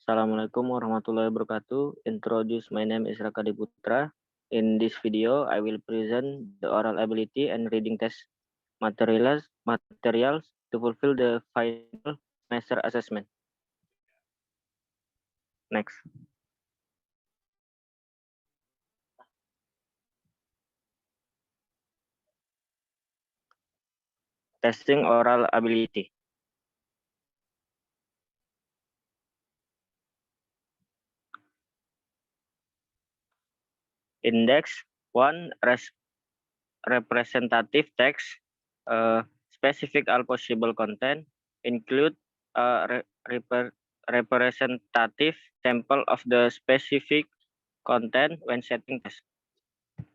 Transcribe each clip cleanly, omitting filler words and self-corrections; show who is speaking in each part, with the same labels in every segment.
Speaker 1: Assalamualaikum warahmatullahi wabarakatuh. Introduce, my name is Raka Diputra. In this video, I will present the oral ability and reading test materials to fulfill the final semester assessment. Next. Testing oral ability. Index 1, representative text. Specific all possible content include a representative sample of the specific content when setting test.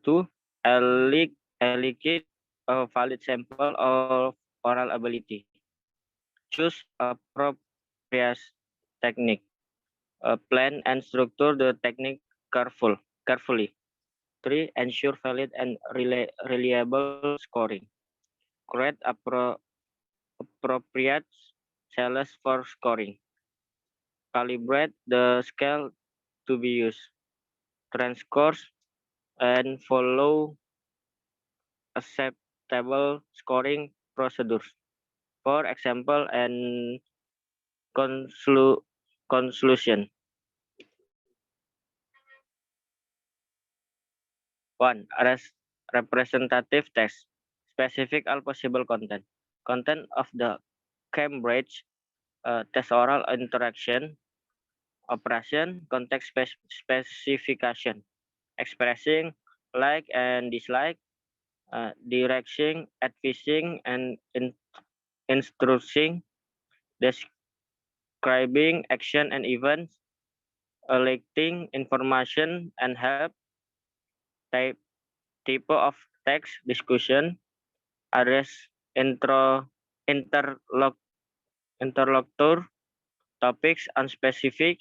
Speaker 1: 2. Allocate a valid sample of oral ability. Choose appropriate technique. Plan and structure the technique carefully. 3. Ensure valid and reliable scoring. Create appropriate scales for scoring. Calibrate the scale to be used. Transcourse and follow acceptable scoring procedures. For example, and conclusion. 1. Representative text. Specific all possible content. Content of the Cambridge test oral interaction. Operation context specification. Expressing like and dislike. Directing, advising, and instructing. Describing action and events. Electing information and help. Type of text discussion. Address interlocutor. Topics unspecific.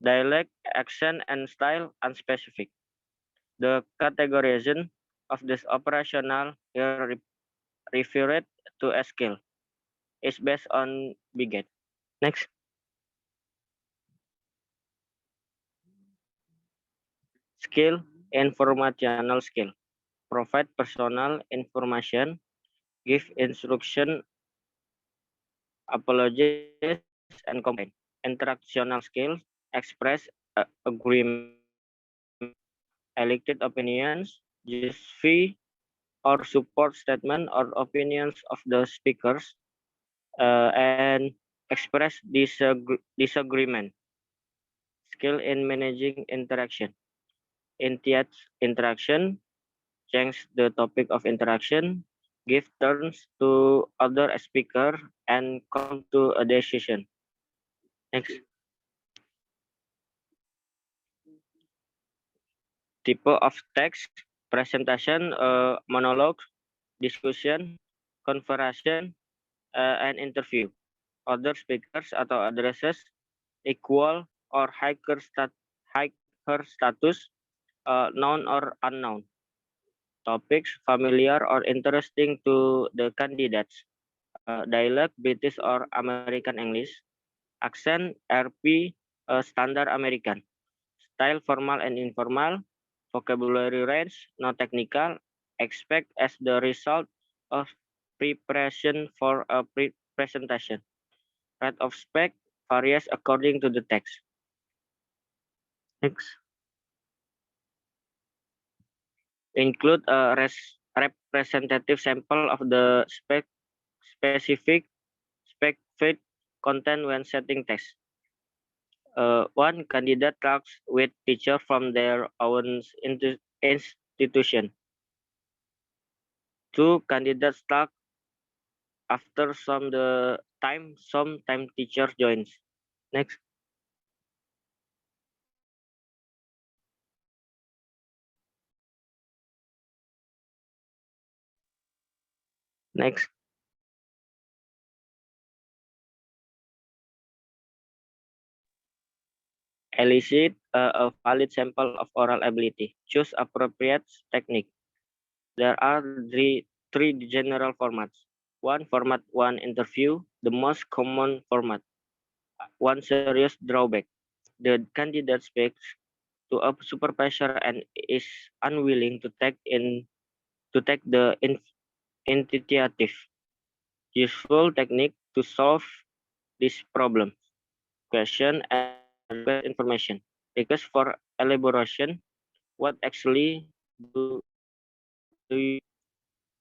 Speaker 1: Dialect, action, and style unspecific. The categorization of this operational here referred to as skill is based on Biget. Next. Skill, informational skill. Provide personal information, give instruction, apologize, and complain. Interactional skills, express agreement, elected opinions, justify or support statement or opinions of the speakers, and express disagreement. Skill in managing interaction. Initiate interaction, change the topic of interaction, give turns to other speaker, and come to a decision. Next. Type of text, presentation, monologue, discussion, conversation, and interview. Other speakers atau addresses, equal or higher status, known or unknown. Topics familiar or interesting to the candidates. Dialect, British or American English. Accent, RP, standard American. Style, formal and informal. Vocabulary range, not technical. Expect as the result of preparation for a presentation. Rate of spec varies according to the text. Next. Include a representative sample of the specific fit content when setting text. 1. Candidate talks with teacher from their own institution. 2. Candidates talk after some teacher joins. Next. Next. Elicit a valid sample of oral ability. Choose appropriate technique. There are three general formats. 1. Format 1 interview, the most common format. one serious drawback. The candidate speaks to a supervisor and is unwilling to take the initiative. Useful technique to solve this problem. Question and request information. Request for elaboration. What actually do you,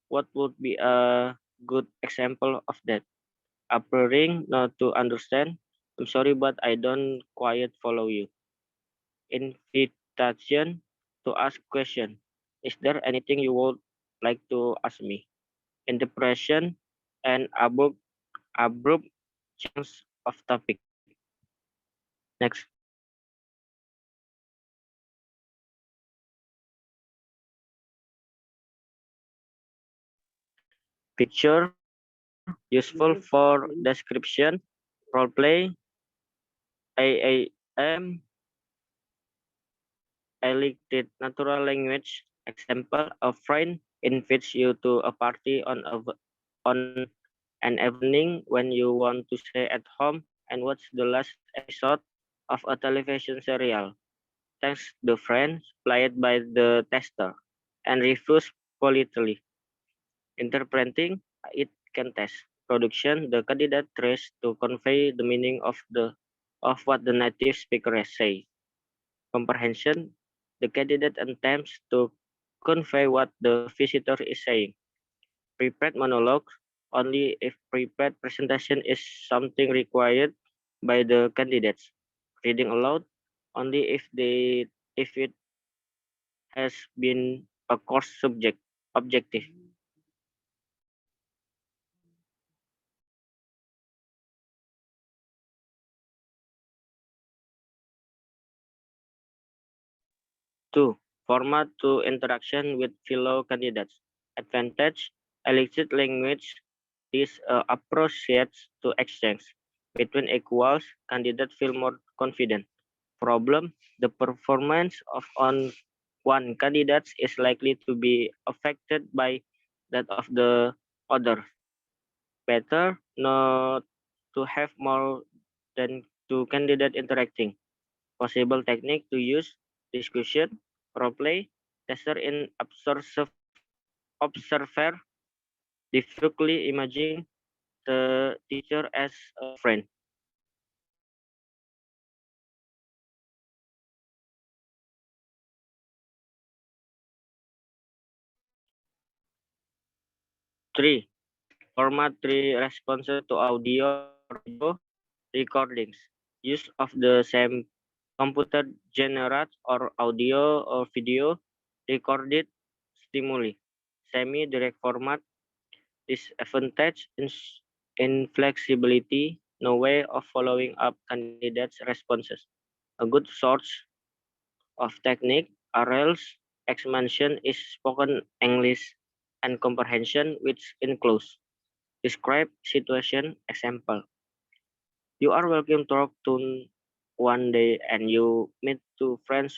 Speaker 1: what would be a good example of that? Appearing not to understand. I'm sorry, but I don't quite follow you. Invitation to ask question. Is there anything you would like to ask me? Interpretation and abrupt change of topic. Next. Picture useful for description, role play, AAM, elected natural language. Example: a friend invites you to a party on an evening when you want to stay at home and watch the last episode of a television serial. Thanks the friend played by the tester and refuse politely. Interpreting it can test. Production the candidate tries to convey the meaning of what the native speaker say. Comprehension the candidate attempts to convey what the visitor is saying. Prepared monologue only if prepared presentation is something required by the candidates. Reading aloud only if it has been a course subject objective. 2. Format to interaction with fellow candidates. Advantage: elicit language is approaches to exchange. Between equals, candidates feel more confident. Problem: the performance of on one candidate is likely to be affected by that of the other. Better not to have more than two candidates interacting. Possible technique to use: discussion, role play, tester in observer, difficultly imagining the teacher as a friend. 3. Format 3 responses to audio video recordings. Use of the same computer generate or audio or video recorded stimuli. Semi-direct format. Disadvantage in flexibility, no way of following up candidates' responses. A good source of technique, RLs, expansion is spoken English and comprehension, which includes describe situation example. You are welcome to talk to one day and you meet two friends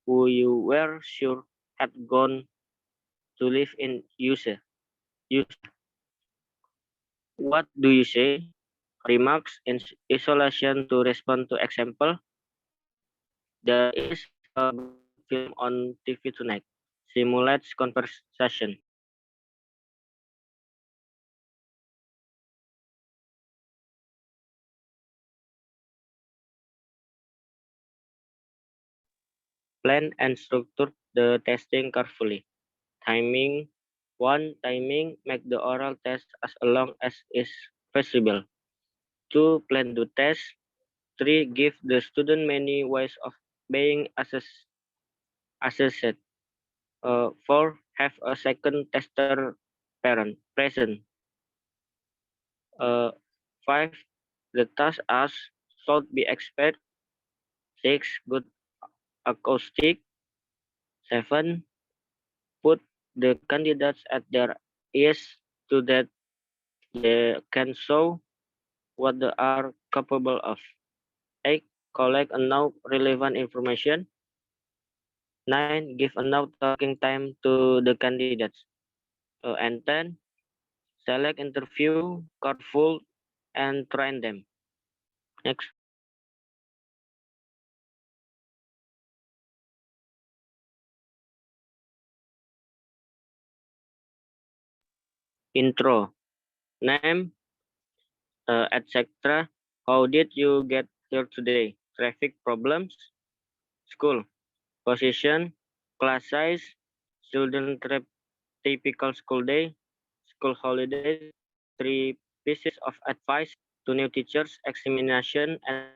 Speaker 1: who you were sure had gone to live in USA. What do you say? Remarks in isolation to respond to example. There is a good film on TV tonight. Simulates conversation. Plan and structure the testing carefully. Timing. 1. Timing. Make the oral test as long as is feasible. 2. Plan the test. 3. Give the student many ways of being assessed. 4. Have a second tester parent present. 5. The task asked should be expert. 6. Good acoustic. 7. Put the candidates at their ease so that they can show what they are capable of. 8. Collect enough relevant information. 9. Give enough talking time to the candidates. And 10. Select interview, careful, and train them. Next. Intro, name, etc. How did you get here today? Traffic problems, school, position, class size, student trip, typical school day, school holidays, three pieces of advice to new teachers, examination, and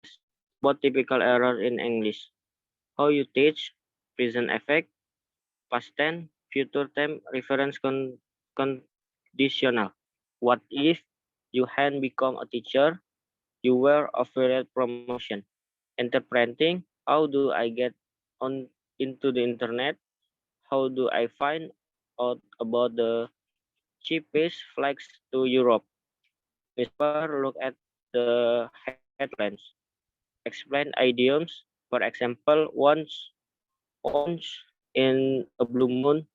Speaker 1: test, about typical error in English. How you teach, present effect, past tense, future tense, reference conditional. What if you had become a teacher? You were offered promotion. Interpreting, how do I get on into the internet? How do I find out about the cheapest flights to Europe? Whisper, look at the headlines. Explain idioms. For example, once in a blue moon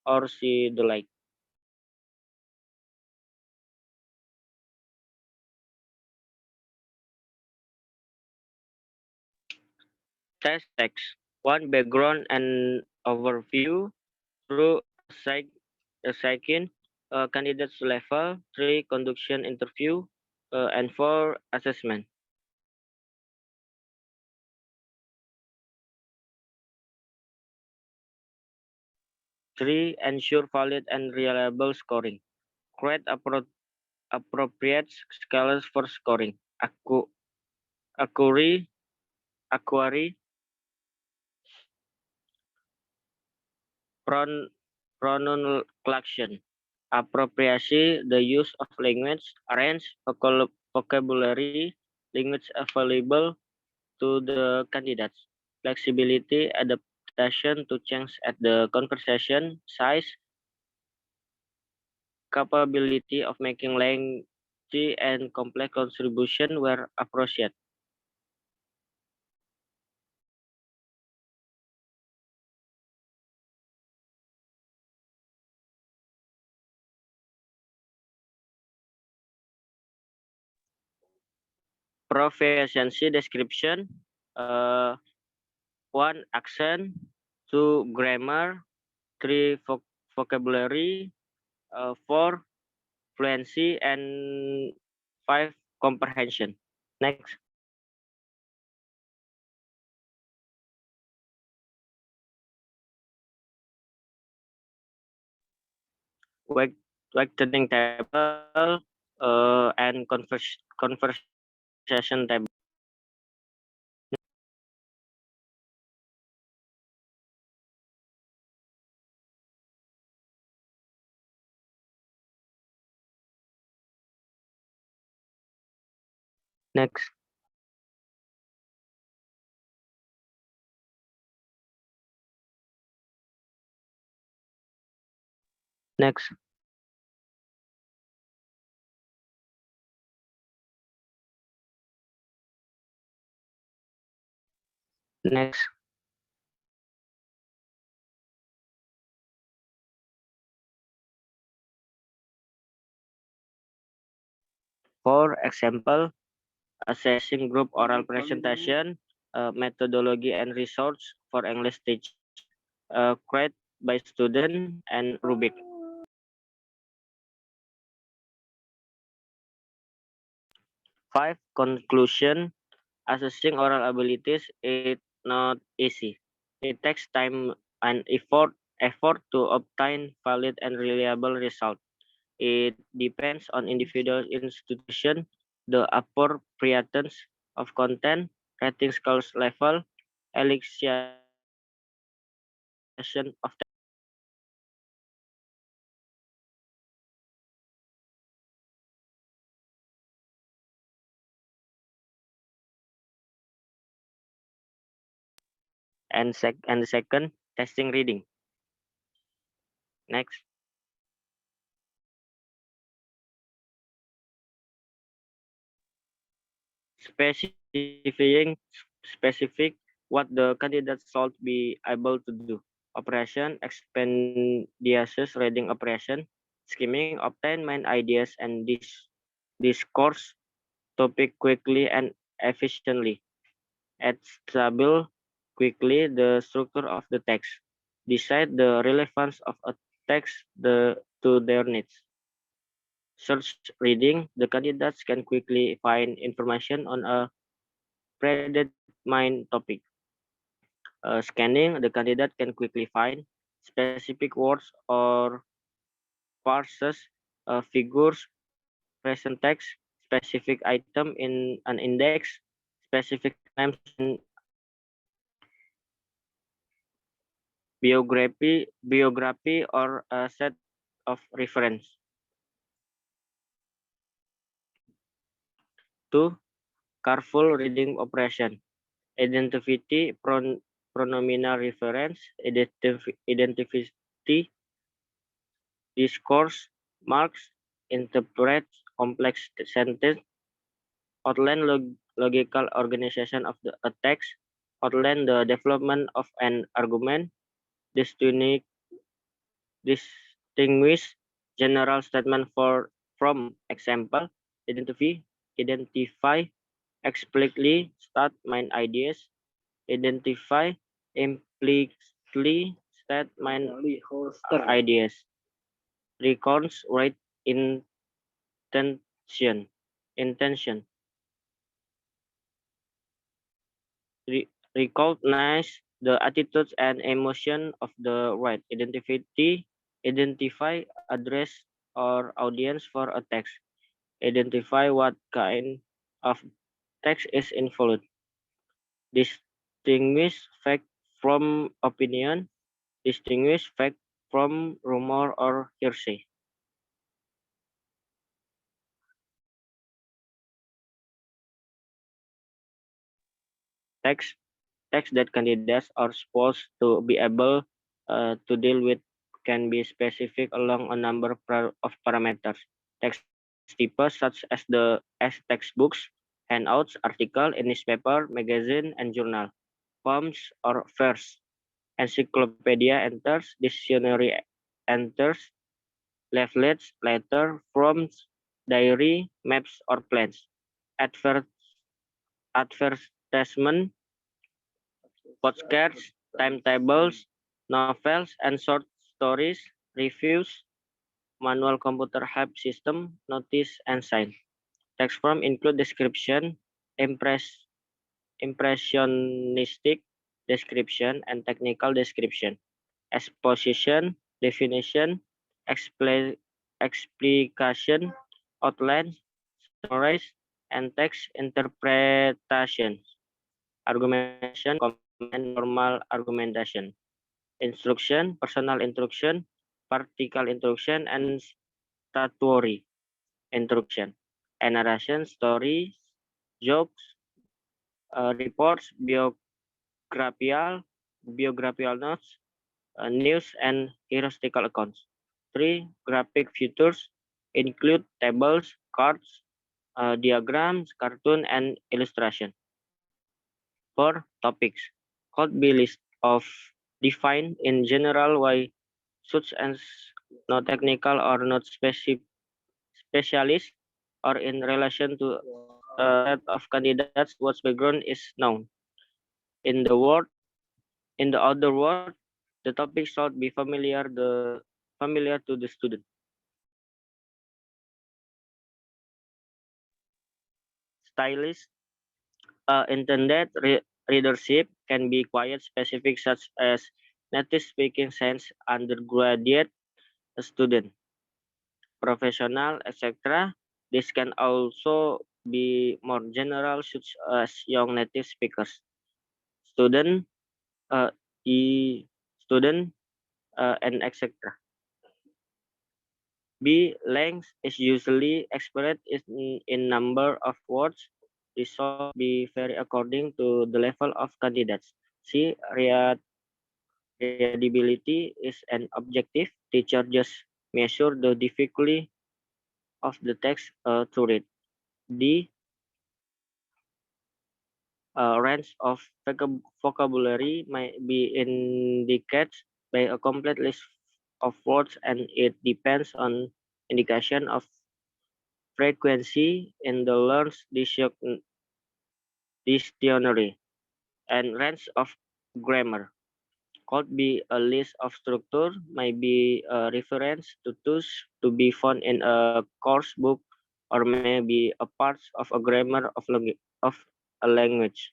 Speaker 1: or see the light. Test text. One, background and overview through a second candidates level, three, conduction interview, and four, assessment. Three, ensure valid and reliable scoring. Create appropriate scales for scoring. Accuracy, accuracy, pronunciation, appropriacy, the use of language, arrange vocabulary, language available to the candidates, flexibility, adaptation to change at the conversation, size, capability of making lengthy and complex contribution where appropriate. Proficiency description, uh, one, accent, two, grammar, three, vocabulary, four, fluency, and five, comprehension. Next, weight, weighting table, and conversation table. Next, next, next. For example, assessing group oral presentation, methodology and resource for English teaching, create by student, and rubric. Five, conclusion. Assessing oral abilities is not easy. It takes time and effort to obtain valid and reliable results. It depends on individual institution, the appropriateness of content, rating skills level, elicitation of and the second, testing reading. Next, specifying specific what the candidate should be able to do. Operation, expeditious reading operation, skimming, obtain main ideas and discourse topic quickly and efficiently. Establish quickly the structure of the text. Decide the relevance of a text, the to their needs. Search reading, the candidates can quickly find information on a predetermined topic. Scanning, the candidate can quickly find specific words or parses, figures, present text, specific item in an index, specific names in biography or a set of reference. 2. Careful reading operation. Identity, pronominal reference, identity, discourse, marks, interpret complex sentence, outline logical organization of a text, outline the development of an argument, distinguish general statement from example, identify explicitly state main ideas, identify implicitly state main ideas, recounts right intention, recognize the attitudes and emotion of the right, identify address or audience for a text, identify what kind of text is involved, distinguish fact from opinion, distinguish fact from rumor or hearsay. Text text that candidates are supposed to be able to deal with can be specific along a number of parameters. Text types such as textbooks, handouts, article in newspaper, magazine, and journal, poems or verse, encyclopedia enters, dictionary enters, leaflets, letter, forms, diary, maps, or plans, Adver advertisement, podcasts, timetables, novels, and short stories, reviews, manual computer help system, notice, and sign. Text form include description, impressionistic description, and technical description, exposition, definition, explication, outline, summarize, and text interpretation, argumentation, comment, normal argumentation, instruction, personal instruction, partial instruction, and statutory instruction, and narration, stories, jokes, reports, biographical notes, news, and historical accounts. 3. Graphic features include tables, cards, diagrams, cartoon, and illustration. 4. Topics could be list of defined in general way, such as not technical or not specialist, or in relation to a set of candidates whose background is known. In the word, in the other word, the topic should be familiar to the student. Stylist, intended readership can be quite specific, such as native speaking science undergraduate student, professional, etc. This can also be more general, such as young native speakers, student, uh, e student, and etc. B. Length is usually expressed in number of words. This should be vary according to the level of candidates. C. Readability is an objective. Teacher just measure the difficulty of the text to read. D. Range of vocabulary may be indicated by a complete list of words, and it depends on indication of frequency in the learned dictionary, and range of grammar. could be a list of structure, might be a reference to tools to be found in a course book, or maybe a part of a grammar of a language.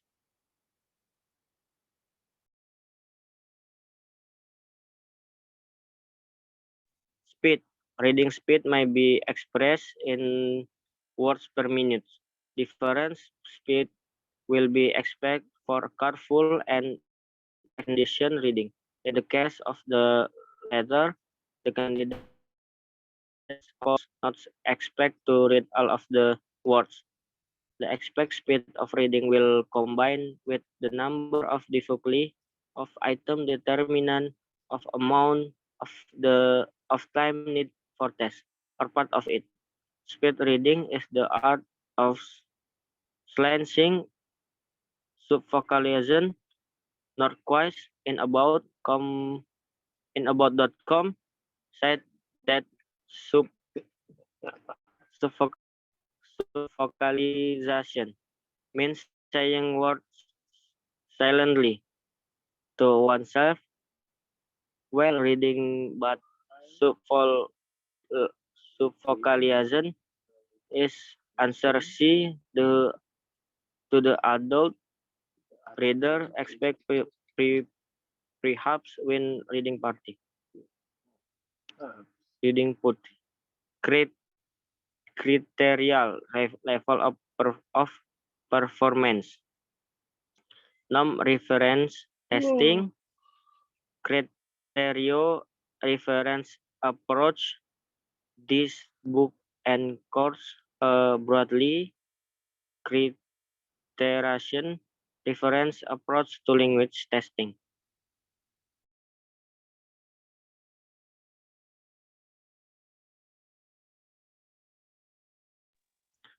Speaker 1: Speed. Reading speed might be expressed in words per minute. Difference speed will be expected for careful and condition reading. In the case of the latter, the candidates not expect to read all of the words. The expected speed of reading will combine with the number of difficulty of item determinant of amount of the of time need for test or part of it. Speed reading is the art of silencing subvocalization. Norquist in about.com said that sub subvocalization means saying words silently to oneself while reading, but subvol, uh, subvocalization is answer C to the adult reader expect perhaps when reading party. Reading put criteria level of performance. Non-reference testing, criteria reference approach. This book and course broadly criterion reference approach to language testing.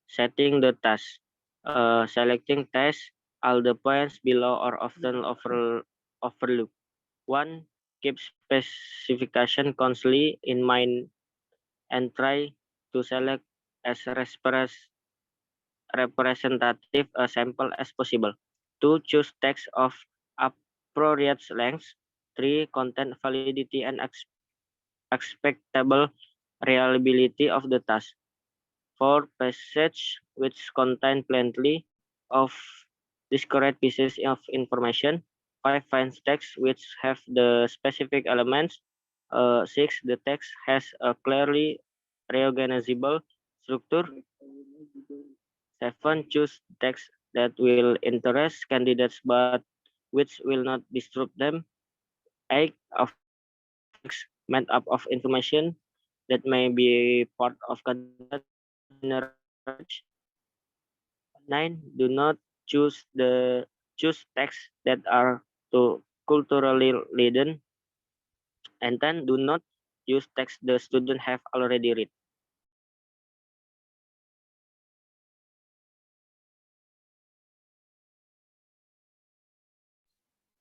Speaker 1: Setting the task. Selecting tasks, all the points below are often overlooked. One, keep specification constantly in mind and try to select as representative a sample as possible. Two, choose text of appropriate length. Three, content validity and expectable reliability of the task. Four, passage which contain plenty of discrete pieces of information. Five, find text which have the specific elements. Six, the text has a clearly reorganizable structure. Seven, choose text that will interest candidates but which will not disturb them. Eight, avoid text made up of information that may be part of candidate general knowledge. Nine, do not choose texts that are too culturally laden. And 10, do not use text the student have already read.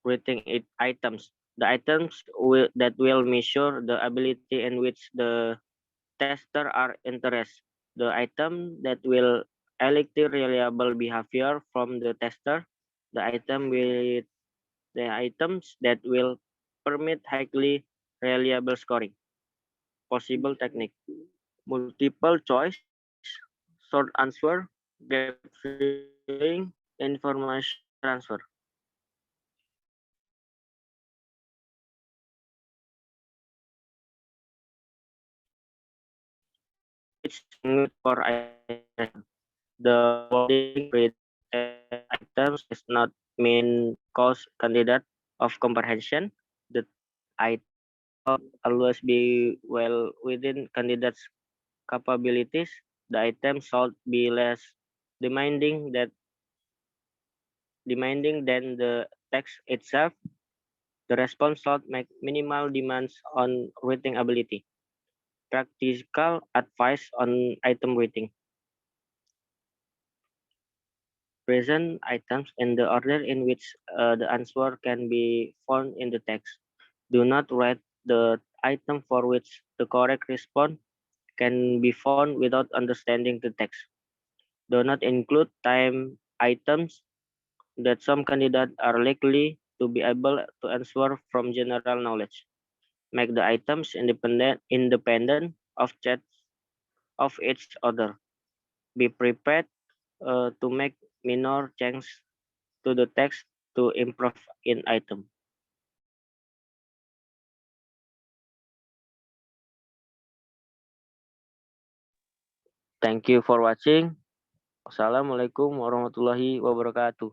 Speaker 1: Rating it items. The items that will measure the ability in which the tester are interested. The item that will elicit reliable behavior from the tester. The items that will permit highly reliable scoring. Possible technique: multiple choice, short answer, gap filling, information transfer. Which language for iteration. The wording read items does not mean cause candidate of comprehension. The item always be well within candidates' capabilities. The item should be less demanding that demanding than the text itself. The response should make minimal demands on reading ability. Practical advice on item rating. Present items in the order in which the answer can be found in the text. Do not write the item for which the correct response can be found without understanding the text. Do not include time items that some candidates are likely to be able to answer from general knowledge. Make the items independent of chat of each other. Be prepared to make minor changes to the text to improve in item. Thank you for watching. Wassalamualaikum warahmatullahi wabarakatuh.